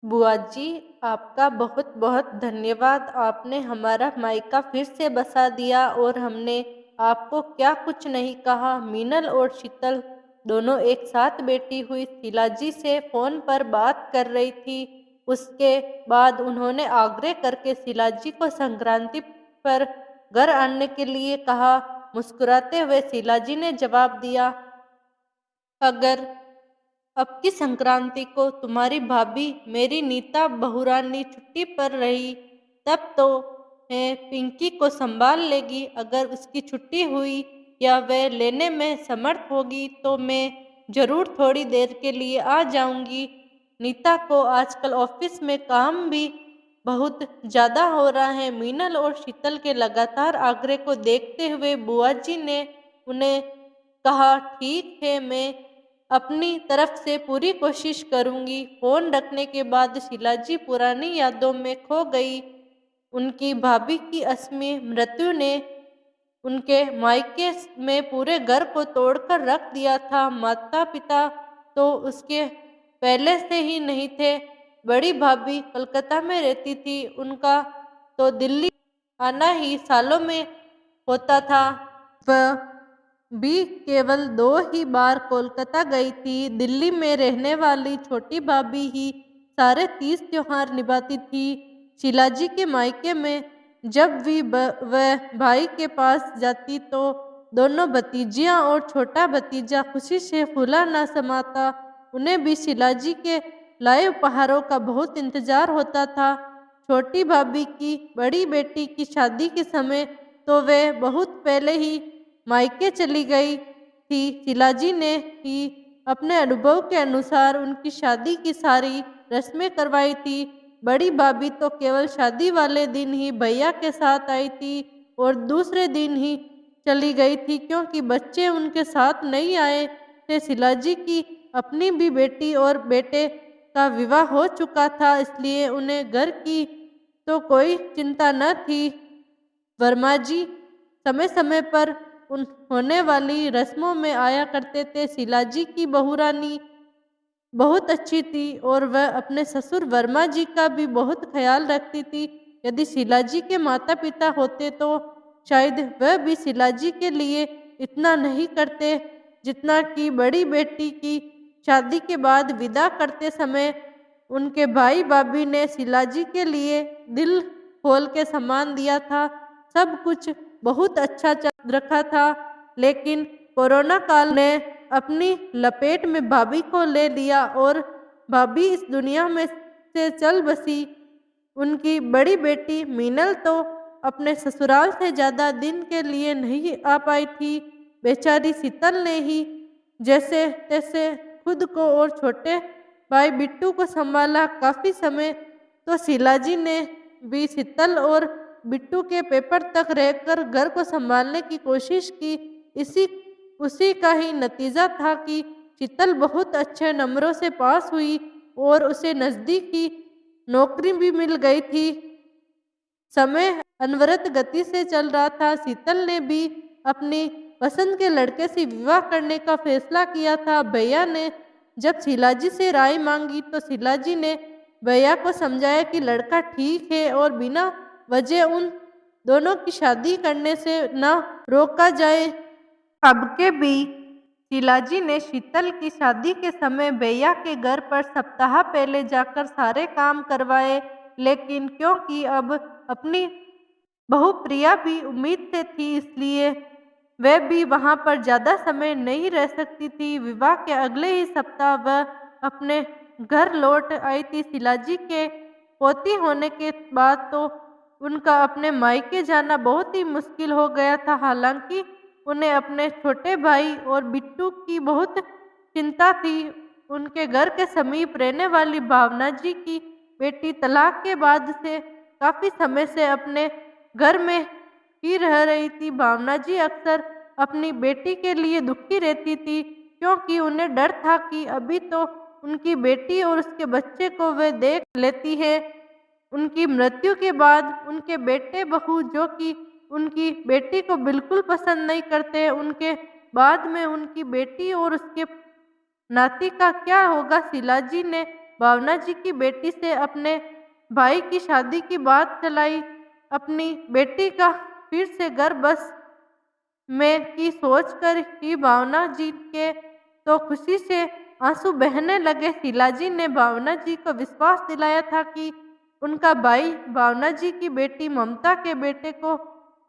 बुआ जी, आपका बहुत बहुत धन्यवाद। आपने हमारा मायका फिर से बसा दिया और हमने आपको क्या कुछ नहीं कहा। मीनल और शीतल दोनों एक साथ बैठी हुई शिलाजी से फ़ोन पर बात कर रही थी। उसके बाद उन्होंने आग्रह करके शिलाजी को संक्रांति पर घर आने के लिए कहा। मुस्कुराते हुए शिलाजी ने जवाब दिया, अगर अब की संक्रांति को तुम्हारी भाभी मेरी नीता बहुरानी छुट्टी पर रही तब तो है पिंकी को संभाल लेगी। अगर उसकी छुट्टी हुई या वह लेने में समर्थ होगी तो मैं जरूर थोड़ी देर के लिए आ जाऊंगी। नीता को आजकल ऑफिस में काम भी बहुत ज्यादा हो रहा है। मीनल और शीतल के लगातार आग्रह को देखते हुए बुआ जी ने उन्हें कहा, ठीक है, मैं अपनी तरफ से पूरी कोशिश करूंगी। फोन रखने के बाद शिलाजी पुरानी यादों में खो गई। उनकी भाभी की असमी मृत्यु ने उनके मायके में पूरे घर को तोड़कर रख दिया था। माता पिता तो उसके पहले से ही नहीं थे। बड़ी भाभी कलकत्ता में रहती थी। उनका तो दिल्ली आना ही सालों में होता था। वह भी केवल 2 ही बार कोलकाता गई थी। दिल्ली में रहने वाली छोटी भाभी ही सारे 30 त्योहार निभाती थी। शिलाजी के मायके में जब भी वह भाई के पास जाती तो दोनों भतीजियां और छोटा भतीजा खुशी से फूला न समाता। उन्हें भी शिलाजी के लाए उपहारों का बहुत इंतजार होता था। छोटी भाभी की बड़ी बेटी की शादी के समय तो वह बहुत पहले ही मायके चली गई थी। शिलाजी ने ही अपने अनुभव के अनुसार उनकी शादी की सारी रस्में करवाई थी। बड़ी भाभी तो केवल शादी वाले दिन ही भैया के साथ आई थी और दूसरे दिन ही चली गई थी क्योंकि बच्चे उनके साथ नहीं आए थे। शिलाजी की अपनी भी बेटी और बेटे का विवाह हो चुका था, इसलिए उन्हें घर की तो कोई चिंता न थी। वर्मा जी समय समय पर उन होने वाली रस्मों में आया करते थे। शिलाजी की बहुरानी बहुत अच्छी थी और वह अपने ससुर वर्मा जी का भी बहुत ख्याल रखती थी। यदि शिलाजी के माता पिता होते तो शायद वह भी शिलाजी के लिए इतना नहीं करते जितना कि बड़ी बेटी की शादी के बाद विदा करते समय उनके भाई भाभी ने शिलाजी के लिए दिल खोल के सम्मान दिया था। सब कुछ बहुत अच्छा चल रखा था, लेकिन कोरोना काल ने अपनी लपेट में भाभी को ले लिया और भाभी इस दुनिया में से चल बसी। उनकी बड़ी बेटी मीनल तो अपने ससुराल से ज्यादा दिन के लिए नहीं आ पाई थी। बेचारी शीतल ने ही जैसे तैसे खुद को और छोटे भाई बिट्टू को संभाला। काफी समय तो शिलाजी ने भी शीतल और बिट्टू के पेपर तक रहकर घर को संभालने की कोशिश की। उसी का ही नतीजा था कि शीतल बहुत अच्छे नंबरों से पास हुई और उसे नजदीकी नौकरी भी मिल गई थी। समय अनवरत गति से चल रहा था। शीतल ने भी अपनी पसंद के लड़के से विवाह करने का फैसला किया था। भैया ने जब शिलाजी से राय मांगी तो शिलाजी ने भैया को समझाया कि लड़का ठीक है और बिना वजह उन दोनों की शादी करने से न रोका जाए। अब के भी शिलाजी ने शीतल की शादी के समय भैया के घर पर सप्ताह पहले जाकर सारे काम करवाए, लेकिन क्योंकि अब अपनी बहू प्रिया भी उम्मीद से थी, इसलिए वह भी वहां पर ज्यादा समय नहीं रह सकती थी। विवाह के अगले ही सप्ताह वह अपने घर लौट आई थी। शिलाजी के पोती होने के बाद तो उनका अपने मायके जाना बहुत ही मुश्किल हो गया था। हालांकि उन्हें अपने छोटे भाई और बिट्टू की बहुत चिंता थी। उनके घर के समीप रहने वाली भावना जी की बेटी तलाक के बाद से काफी समय से अपने घर में ही रह रही थी। भावना जी अक्सर अपनी बेटी के लिए दुखी रहती थी क्योंकि उन्हें डर था कि अभी तो उनकी बेटी और उसके बच्चे को वे देख लेती है। उनकी मृत्यु के बाद उनके बेटे बहू जो कि उनकी बेटी को बिल्कुल पसंद नहीं करते, उनके बाद में उनकी बेटी और उसके नाती का क्या होगा। शिलाजी ने भावना जी की बेटी से अपने भाई की शादी की बात चलाई। अपनी बेटी का फिर से घर बस में की सोचकर ही भावना जी के तो खुशी से आंसू बहने लगे। शीलाजी ने भावना जी को विश्वास दिलाया था कि उनका भाई भावना जी की बेटी ममता के बेटे को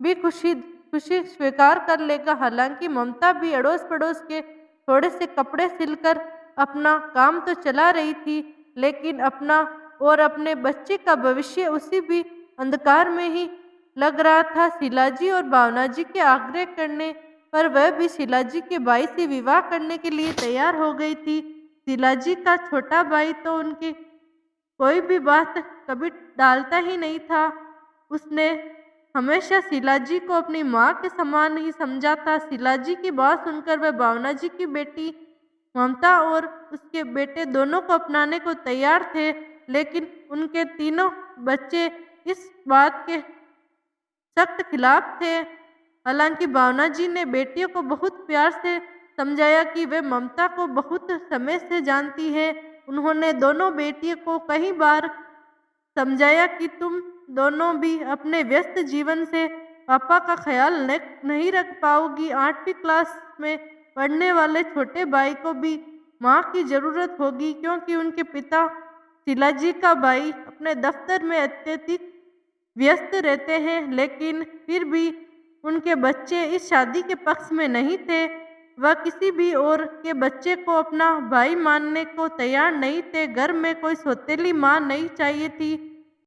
भी खुशी खुशी स्वीकार कर लेगा। हालांकि ममता भी अड़ोस पड़ोस के थोड़े से कपड़े सिलकर अपना काम तो चला रही थी, लेकिन अपना और अपने बच्चे का भविष्य उसी भी अंधकार में ही लग रहा था। शीलाजी और भावना जी के आग्रह करने पर वह भी शीलाजी के भाई से विवाह करने के लिए तैयार हो गई थी। शीलाजी का छोटा भाई तो उनकी कोई भी बात कभी टालता ही नहीं था। उसने हमेशा शीलाजी को अपनी माँ के समान ही समझा था। शीलाजी की बात सुनकर वह भावना जी की बेटी ममता और उसके बेटे दोनों को अपनाने को तैयार थे, लेकिन उनके तीनों बच्चे इस बात के सख्त खिलाफ थे। हालांकि भावना जी ने बेटियों को बहुत प्यार से समझाया कि वे ममता को बहुत समय से जानती है। उन्होंने दोनों बेटियों को कई बार समझाया कि तुम दोनों भी अपने व्यस्त जीवन से पापा का ख्याल नहीं रख पाओगी। 8वीं क्लास में पढ़ने वाले छोटे भाई को भी माँ की ज़रूरत होगी, क्योंकि उनके पिता शीलाजी का भाई अपने दफ्तर में अत्यधिक व्यस्त रहते हैं। लेकिन फिर भी उनके बच्चे इस शादी के पक्ष में नहीं थे। वह किसी भी और के बच्चे को अपना भाई मानने को तैयार नहीं थे। घर में कोई सौतेली माँ नहीं चाहिए थी,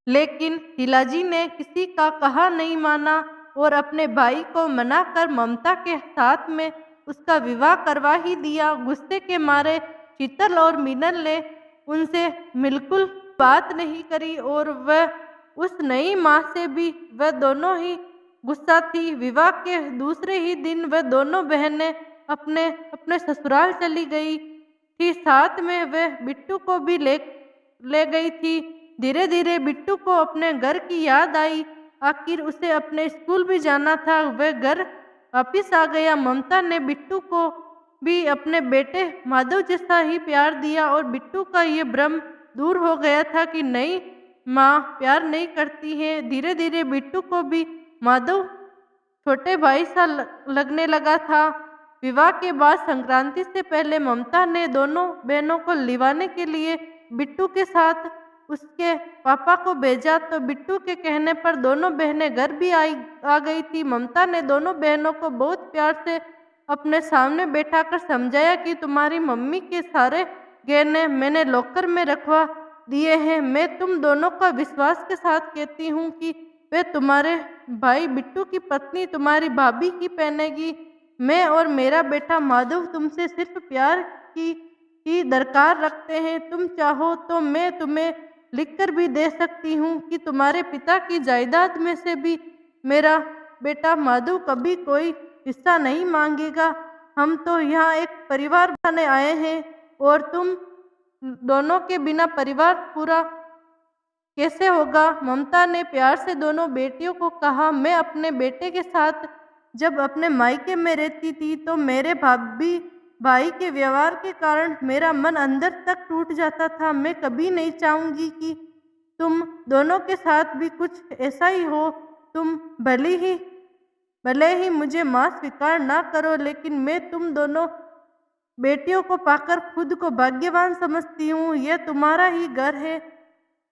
लेकिन शीलाजी ने किसी का कहा नहीं माना और अपने भाई को मनाकर ममता के साथ में उसका विवाह करवा ही दिया। गुस्से के मारे शीतल और मीनल ने उनसे बिल्कुल बात नहीं करी और वह उस नई माँ से भी वह दोनों ही गुस्सा थी। विवाह के दूसरे ही दिन वह दोनों बहनें अपने अपने ससुराल चली गई थी। साथ में वह बिट्टू को भी ले गई थी। धीरे धीरे बिट्टू को अपने घर की याद आई। आखिर उसे अपने स्कूल भी जाना था। वह घर वापिस आ गया। ममता ने बिट्टू को भी अपने बेटे माधव जैसा ही प्यार दिया और बिट्टू का ये भ्रम दूर हो गया था कि नई माँ प्यार नहीं करती है। धीरे धीरे बिट्टू को भी माधव छोटे भाई सा लगने लगा था। विवाह के बाद संक्रांति से पहले ममता ने दोनों बहनों को लिवाने के लिए बिट्टू के साथ उसके पापा को भेजा, तो बिट्टू के कहने पर दोनों बहनें घर भी आ गई थी। ममता ने दोनों बहनों को बहुत प्यार से अपने सामने बैठाकर समझाया कि तुम्हारी मम्मी के सारे गहने मैंने लॉकर में रखवा दिए हैं। मैं तुम दोनों का विश्वास के साथ कहती हूँ कि वे तुम्हारे भाई बिट्टू की पत्नी तुम्हारी भाभी ही पहनेगी। मैं और मेरा बेटा माधव तुमसे सिर्फ प्यार की दरकार रखते हैं। तुम चाहो तो मैं तुम्हें लिखकर भी दे सकती हूँ कि तुम्हारे पिता की जायदाद में से भी मेरा बेटा माधव कभी कोई हिस्सा नहीं मांगेगा। हम तो यहाँ एक परिवार बनाने आए हैं और तुम दोनों के बिना परिवार पूरा कैसे होगा। ममता ने प्यार से दोनों बेटियों को कहा। मैं अपने बेटे के साथ जब अपने मायके में रहती थी तो मेरे भाई के व्यवहार के कारण मेरा मन अंदर तक टूट जाता था। मैं कभी नहीं चाहूँगी कि तुम दोनों के साथ भी कुछ ऐसा ही हो। तुम भले ही मुझे माँ स्वीकार ना करो, लेकिन मैं तुम दोनों बेटियों को पाकर खुद को भाग्यवान समझती हूँ। यह तुम्हारा ही घर है,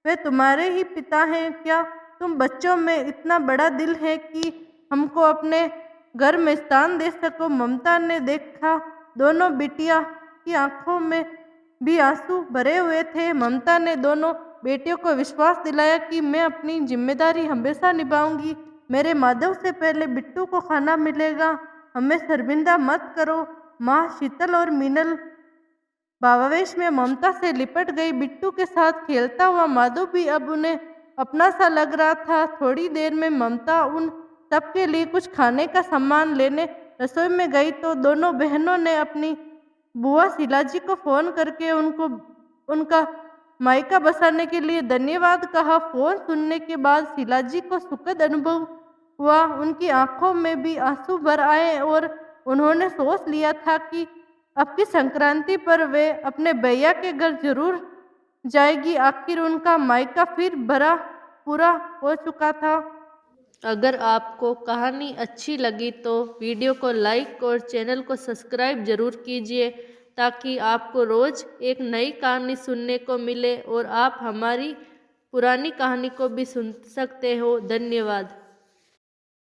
वे तुम्हारे ही पिता हैं। क्या तुम बच्चों में इतना बड़ा दिल है कि हमको अपने घर में स्थान दे सको। ममता ने देखा दोनों बिटिया की आंखों में भी आंसू भरे हुए थे। ममता ने दोनों बेटियों को विश्वास दिलाया कि मैं अपनी जिम्मेदारी हमेशा निभाऊंगी। मेरे माधव से पहले बिट्टू को खाना मिलेगा, हमें शर्मिंदा मत करो। माँ शीतल और मीनल भावावेश में ममता से लिपट गई। बिट्टू के साथ खेलता हुआ माधव भी अब उन्हें अपना सा लग रहा था। थोड़ी देर में ममता उन सबके लिए कुछ खाने का सामान लेने रसोई में गई तो दोनों बहनों ने अपनी बुआ शीलाजी को फोन करके उनका मायका बसाने के लिए धन्यवाद कहा। फोन सुनने के बाद शीलाजी को सुखद अनुभव हुआ। उनकी आंखों में भी आंसू भर आए और उन्होंने सोच लिया था कि अब की संक्रांति पर वे अपने भैया के घर जरूर जाएगी। आखिर उनका मायका फिर भरा पूरा हो चुका था। अगर आपको कहानी अच्छी लगी तो वीडियो को लाइक और चैनल को सब्सक्राइब जरूर कीजिए, ताकि आपको रोज़ एक नई कहानी सुनने को मिले और आप हमारी पुरानी कहानी को भी सुन सकते हो। धन्यवाद।